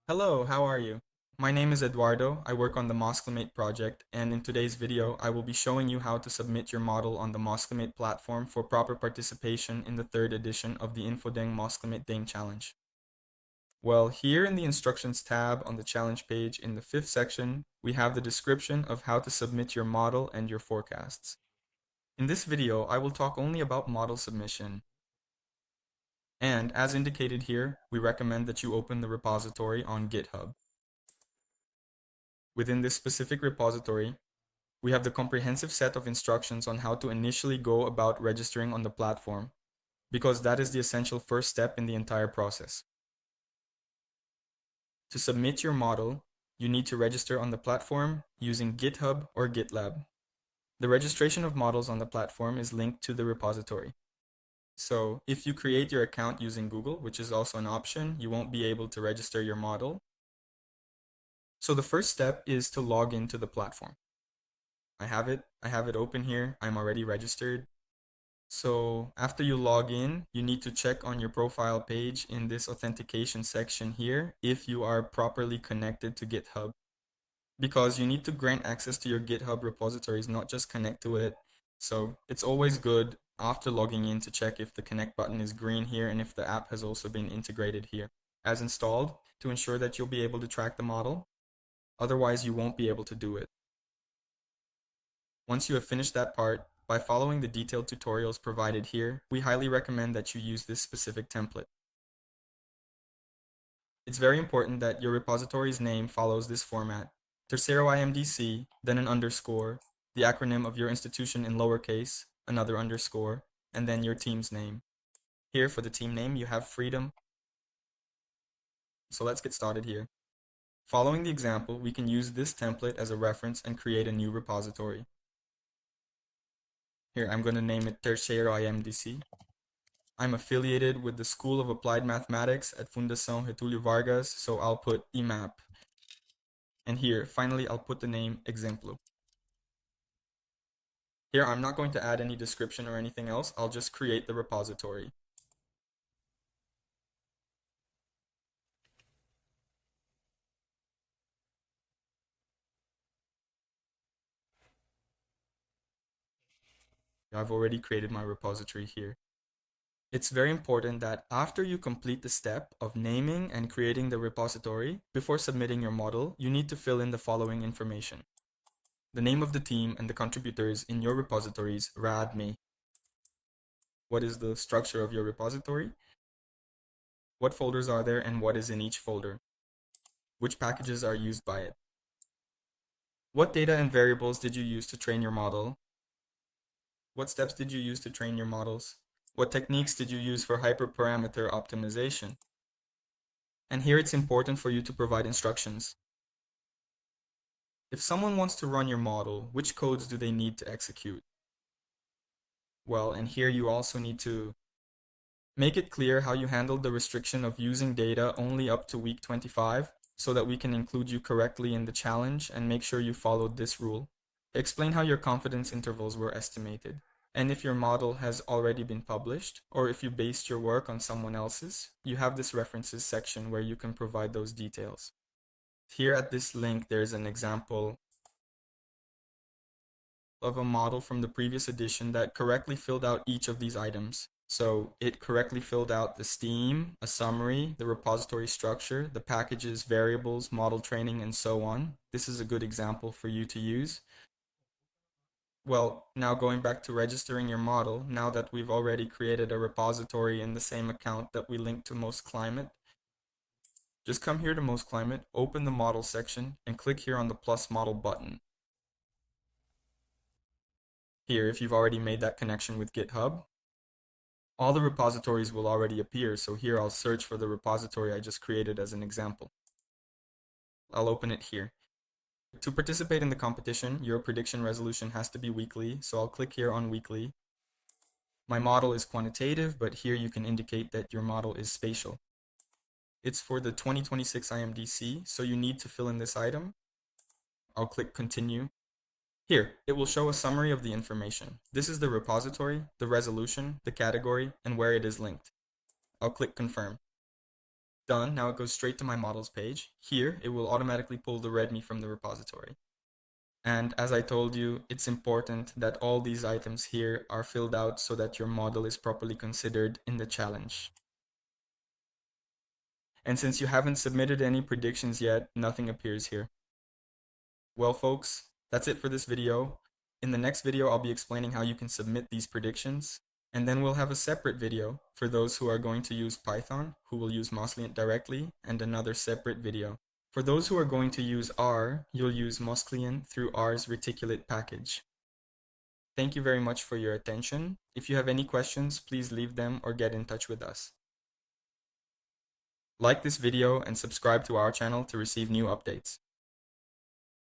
Hello, how are you? My name is Eduardo. I work on the Mosqlimate project, and in today's video, I will be showing you how to submit your model on the Mosqlimate platform for proper participation in the third edition of the InfoDengue Mosqlimate Dengue Challenge. Well, here in the instructions tab on the challenge page in the fifth section, we have the description of how to submit your model and your forecasts. In this video, I will talk only about model submission. And as indicated here, we recommend that you open the repository on GitHub. Within this specific repository, we have the comprehensive set of instructions on how to initially go about registering on the platform, because that is the essential first step in the entire process. To submit your model, you need to register on the platform using GitHub or GitLab. The registration of models on the platform is linked to the repository. So if you create your account using Google, which is also an option, you won't be able to register your model. So the first step is to log into the platform. I have it open here. I'm already registered. So after you log in, you need to check on your profile page in this authentication section here if you are properly connected to GitHub. Because you need to grant access to your GitHub repositories, not just connect to it. So it's always good after logging in to check if the connect button is green here and if the app has also been integrated here as installed to ensure that you'll be able to track the model. Otherwise, you won't be able to do it. Once you have finished that part, by following the detailed tutorials provided here, we highly recommend that you use this specific template. It's very important that your repository's name follows this format. Tercero IMDC, then an underscore, the acronym of your institution in lowercase, another underscore, and then your team's name. Here for the team name, you have freedom. So let's get started here. Following the example, we can use this template as a reference and create a new repository. Here, I'm going to name it Tercero IMDC. I'm affiliated with the School of Applied Mathematics at Fundação Getúlio Vargas, so I'll put EMAP. And here, finally, I'll put the name Exemplo. Here, I'm not going to add any description or anything else. I'll just create the repository. I've already created my repository here. It's very important that after you complete the step of naming and creating the repository, before submitting your model, you need to fill in the following information. The name of the team and the contributors in your repositories, RADME. What is the structure of your repository? What folders are there and what is in each folder? Which packages are used by it? What data and variables did you use to train your model? What steps did you use to train your models? What techniques did you use for hyperparameter optimization? And here it's important for you to provide instructions. If someone wants to run your model, which codes do they need to execute? Well, and here you also need to make it clear how you handled the restriction of using data only up to week 25 so that we can include you correctly in the challenge and make sure you followed this rule. Explain how your confidence intervals were estimated, and if your model has already been published, or if you based your work on someone else's, you have this references section where you can provide those details. Here at this link, there's an example of a model from the previous edition that correctly filled out each of these items. So it correctly filled out the Steam, a summary, the repository structure, the packages, variables, model training, and so on. This is a good example for you to use. Well, now going back to registering your model, now that we've already created a repository in the same account that we linked to Mosqlimate, just come here to Mosqlimate, open the model section, and click here on the plus model button. Here, if you've already made that connection with GitHub, all the repositories will already appear. So here I'll search for the repository I just created as an example. I'll open it here. To participate in the competition, your prediction resolution has to be weekly, so I'll click here on weekly. My model is quantitative, but here you can indicate that your model is spatial. It's for the 2026 IMDC, so you need to fill in this item. I'll click continue. Here, it will show a summary of the information. This is the repository, the resolution, the category, and where it is linked. I'll click confirm. Done. Now it goes straight to my models page. Here, it will automatically pull the README from the repository. And as I told you, it's important that all these items here are filled out so that your model is properly considered in the challenge. And since you haven't submitted any predictions yet, nothing appears here. Well, folks, that's it for this video. In the next video, I'll be explaining how you can submit these predictions. And then we'll have a separate video for those who are going to use Python, who will use Mosqlimate directly, and another separate video. For those who are going to use R, you'll use Mosqlimate through R's reticulate package. Thank you very much for your attention. If you have any questions, please leave them or get in touch with us. Like this video and subscribe to our channel to receive new updates.